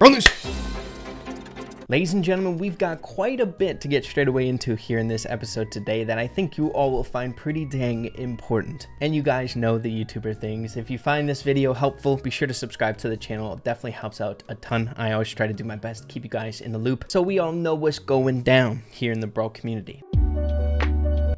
Run this! Ladies and gentlemen, we've got quite a bit to get straight away into here in this episode today that I think you all will find pretty dang important. And you guys know the YouTuber things. If you find this video helpful, be sure to subscribe to the channel. It definitely helps out a ton. I always try to do my best to keep you guys in the loop so we all know what's going down here in the Brawl community.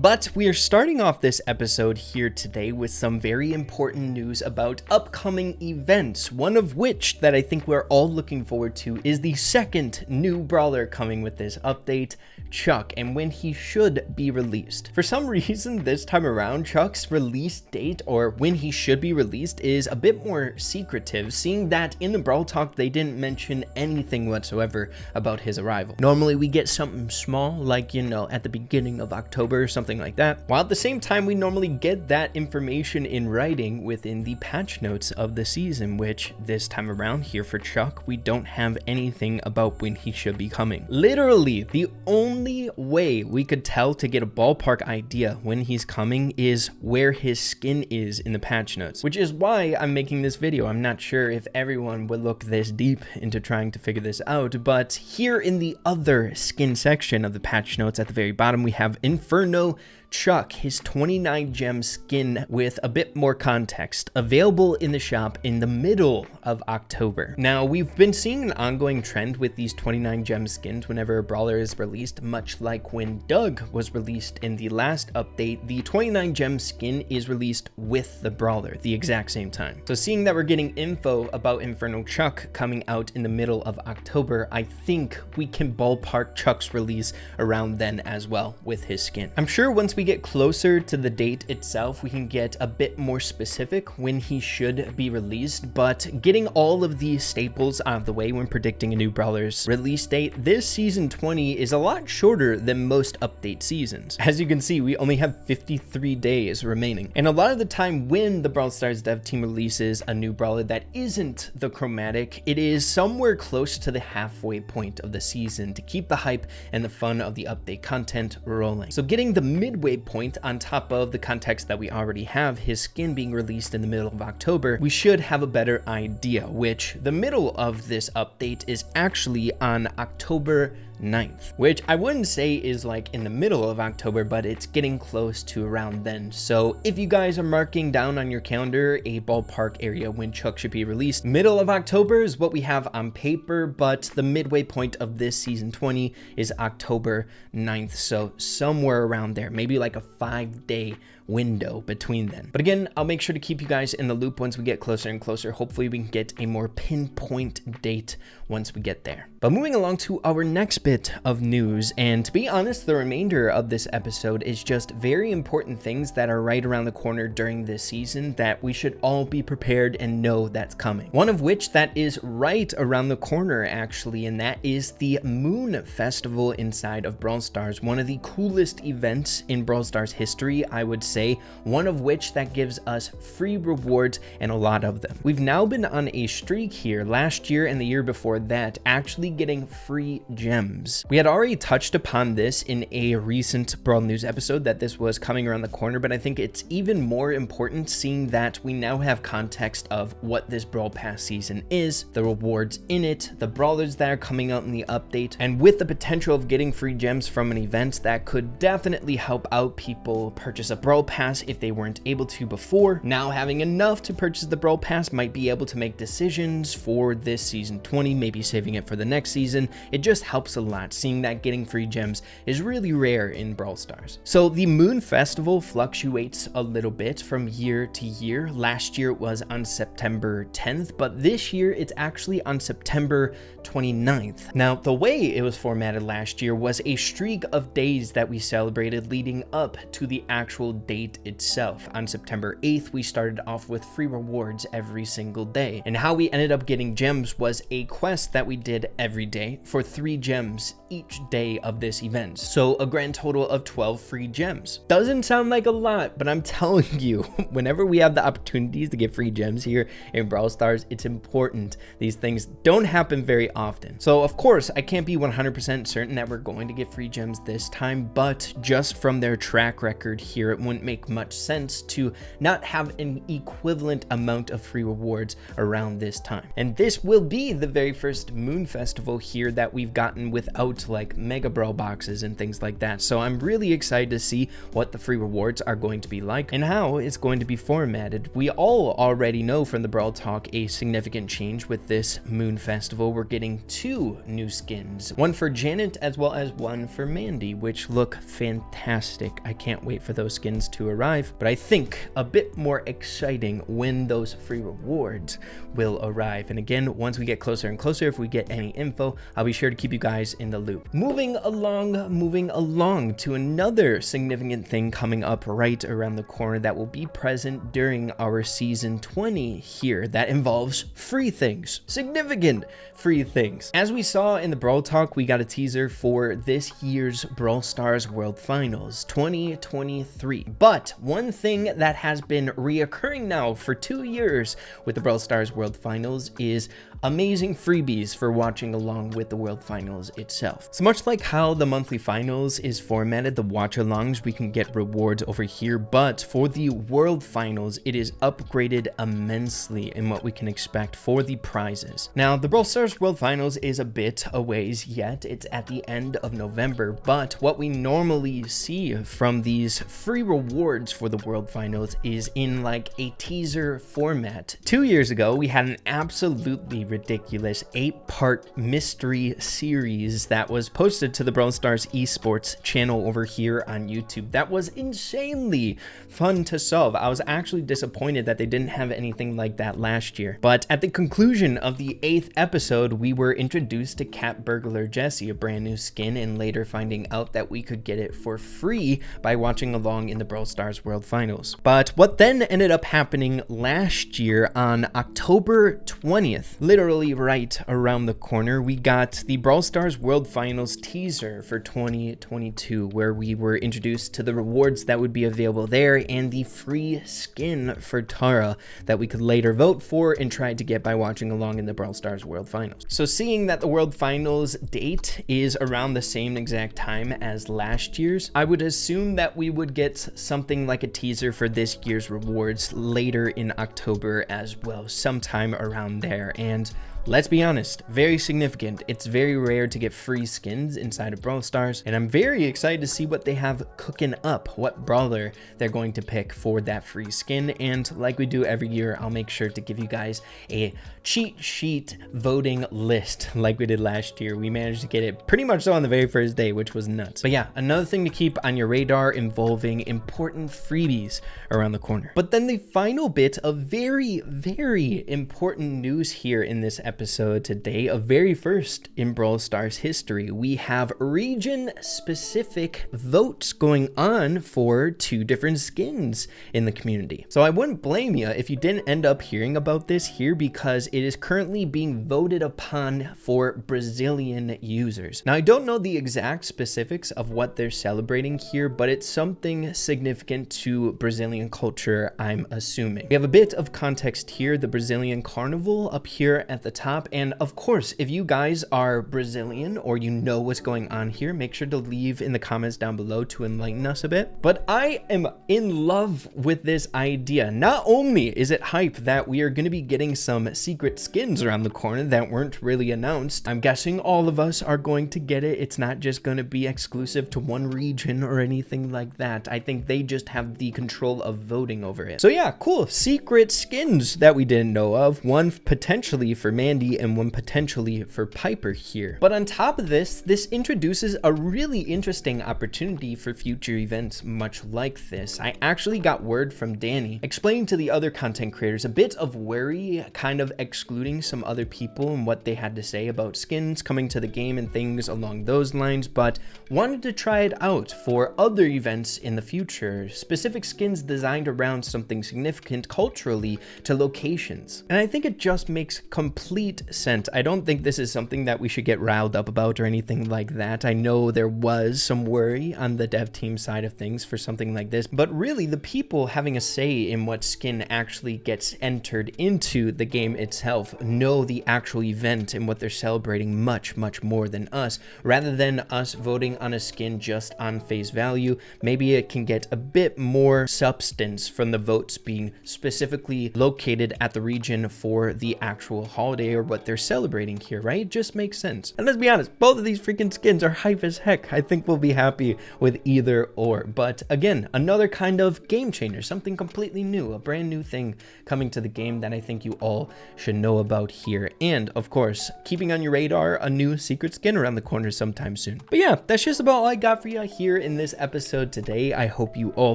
But we are starting off this episode here today with some very important news about upcoming events, one of which that I think we're all looking forward to is the second new brawler coming with this update, Chuck, and when he should be released. For some reason this time around, Chuck's release date or when he should be released is a bit more secretive, seeing that in the Brawl Talk they didn't mention anything whatsoever about his arrival. Normally we get something small like, you know, at the beginning of October or something like that, while at the same time we normally get that information in writing within the patch notes of the season, which this time around here for Chuck we don't have anything about when he should be coming. Literally the only way we could tell to get a ballpark idea when he's coming is where his skin is in the patch notes, which is why I'm making this video. I'm not sure if everyone would look this deep into trying to figure this out, but here in the other skin section of the patch notes at the very bottom we have Inferno Chuck, his 29 gem skin with a bit more context, available in the shop in the middle of October. Now, we've been seeing an ongoing trend with these 29 gem skins whenever a brawler is released, much like when Doug was released in the last update. The 29 gem skin is released with the brawler the exact same time. So seeing that we're getting info about Inferno Chuck coming out in the middle of October, I think we can ballpark Chuck's release around then as well with his skin. I'm sure once we get closer to the date itself, we can get a bit more specific when he should be released, but getting all of these staples out of the way when predicting a new brawler's release date, this season 20 is a lot shorter than most update seasons. As you can see, we only have 53 days remaining, and a lot of the time when the Brawl Stars dev team releases a new brawler that isn't the chromatic, it is somewhere close to the halfway point of the season to keep the hype and the fun of the update content rolling. So getting the midway point on top of the context that we already have, his skin being released in the middle of October, we should have a better idea, which the middle of this update is actually on October 9th, which I wouldn't say is like in the middle of October, but it's getting close to around then. So if you guys are marking down on your calendar a ballpark area when Chuck should be released, middle of October is what we have on paper, but the midway point of this season 20 is October 9th. So somewhere around there, maybe like a 5-day window between then. But again, I'll make sure to keep you guys in the loop once we get closer and closer. Hopefully we can get a more pinpoint date once we get there. But moving along to our next bit of news, and to be honest, the remainder of this episode is just very important things that are right around the corner during this season that we should all be prepared and know that's coming. One of which that is right around the corner actually, and that is the Moon Festival inside of Brawl Stars, one of the coolest events in Brawl Stars history, I would say. One of which that gives us free rewards, and a lot of them. We've now been on a streak here last year and the year before that actually getting free gems. We had already touched upon this in a recent Brawl News episode that this was coming around the corner, but I think it's even more important seeing that we now have context of what this Brawl Pass season is, the rewards in it, the brawlers that are coming out in the update, and with the potential of getting free gems from an event that could definitely help out people purchase a Brawl Pass if they weren't able to before. Now having enough to purchase the Brawl Pass might be able to make decisions for this season 20, maybe saving it for the next season. It just helps a lot seeing that getting free gems is really rare in Brawl Stars. So the Moon Festival fluctuates a little bit from year to year. Last year it was on September 10th, but this year it's actually on September 29th. Now the way it was formatted last year was a streak of days that we celebrated leading up to the actual date itself. On September 8th, we started off with free rewards every single day. And how we ended up getting gems was a quest that we did every day for 3 gems each day of this event. So a grand total of 12 free gems. Doesn't sound like a lot, but I'm telling you, whenever we have the opportunities to get free gems here in Brawl Stars, it's important. These things don't happen very often. So of course, I can't be 100% certain that we're going to get free gems this time, but just from their track record here, it wouldn't make much sense to not have an equivalent amount of free rewards around this time. And this will be the very first Moon Festival here that we've gotten without like Mega Brawl boxes and things like that. So I'm really excited to see what the free rewards are going to be like and how it's going to be formatted. We all already know from the Brawl Talk a significant change with this Moon Festival. We're getting 2 new skins, one for Janet as well as one for Mandy, which look fantastic. I can't wait for those skins to arrive, but I think a bit more exciting when those free rewards will arrive. And again, once we get closer and closer, if we get any info, I'll be sure to keep you guys in the loop. Moving along to another significant thing coming up right around the corner that will be present during our season 20 here that involves free things, significant free things. As we saw in the Brawl Talk, we got a teaser for this year's Brawl Stars World Finals 2023. But one thing that has been reoccurring now for 2 years with the Brawl Stars World Finals is amazing freebies for watching along with the World Finals itself. So much like how the monthly finals is formatted, the watch-alongs, we can get rewards over here, but for the World Finals, it is upgraded immensely in what we can expect for the prizes. Now, the Brawl Stars World Finals is a bit a ways yet. It's at the end of November, but what we normally see from these free rewards for the World Finals is in like a teaser format. 2 years ago, we had an absolutely ridiculous 8-part mystery series that was posted to the Brawl Stars esports channel over here on YouTube. That was insanely fun to solve. I was actually disappointed that they didn't have anything like that last year. But at the conclusion of the 8th episode, we were introduced to Cat Burglar Jessie, a brand new skin, and later finding out that we could get it for free by watching along in the Brawl Stars World Finals. But what then ended up happening last year on October 20th, literally right around the corner, we got the Brawl Stars World Finals teaser for 2022, where we were introduced to the rewards that would be available there and the free skin for Tara that we could later vote for and try to get by watching along in the Brawl Stars World Finals. So seeing that the World Finals date is around the same exact time as last year's, I would assume that we would get something like a teaser for this year's rewards later in October as well, sometime around there. And let's be honest, very significant. It's very rare to get free skins inside of Brawl Stars, and I'm very excited to see what they have cooking up, what brawler they're going to pick for that free skin. And like we do every year, I'll make sure to give you guys a cheat sheet voting list like we did last year. We managed to get it pretty much so on the very first day, which was nuts. But yeah, another thing to keep on your radar involving important freebies around the corner. But then the final bit of very, very important news here in this episode today, a very first in Brawl Stars history, we have region-specific votes going on for 2 different skins in the community. So I wouldn't blame you if you didn't end up hearing about this here, because it is currently being voted upon for Brazilian users. Now, I don't know the exact specifics of what they're celebrating here, but it's something significant to Brazilian culture, I'm assuming. We have a bit of context here, the Brazilian Carnival up here at the top. And of course, if you guys are Brazilian or you know what's going on here, make sure to leave in the comments down below to enlighten us a bit. But I am in love with this idea. Not only is it hype that we are going to be getting some secret skins around the corner that weren't really announced, I'm guessing all of us are going to get it. It's not just going to be exclusive to one region or anything like that. I think they just have the control of voting over it. So yeah, cool. Secret skins that we didn't know of. One potentially for Mandy and one potentially for Piper here. But on top of this, this introduces a really interesting opportunity for future events much like this. I actually got word from Danny explaining to the other content creators a bit of worry, kind of excluding some other people and what they had to say about skins coming to the game and things along those lines, but wanted to try it out for other events in the future, specific skins designed around something significant culturally to locations. And I think it just makes complete complete sense. I don't think this is something that we should get riled up about or anything like that. I know there was some worry on the dev team side of things for something like this, but really the people having a say in what skin actually gets entered into the game itself know the actual event and what they're celebrating much more than us. Rather than us voting on a skin just on face value, maybe it can get a bit more substance from the votes being specifically located at the region for the actual holiday or what they're celebrating here, right? It just makes sense. And let's be honest, both of these freaking skins are hype as heck. I think we'll be happy with either or. But again, another kind of game changer, something completely new, a brand new thing coming to the game that I think you all should know about here. And of course, keeping on your radar, a new secret skin around the corner sometime soon. But yeah, that's just about all I got for you here in this episode today. I hope you all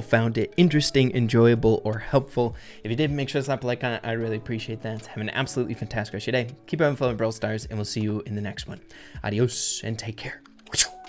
found it interesting, enjoyable, or helpful. If you did, make sure to slap a like on it. I really appreciate that. Have an absolutely fantastic rest of your day. Keep having fun with Brawl Stars, and we'll see you in the next one. Adios, and take care.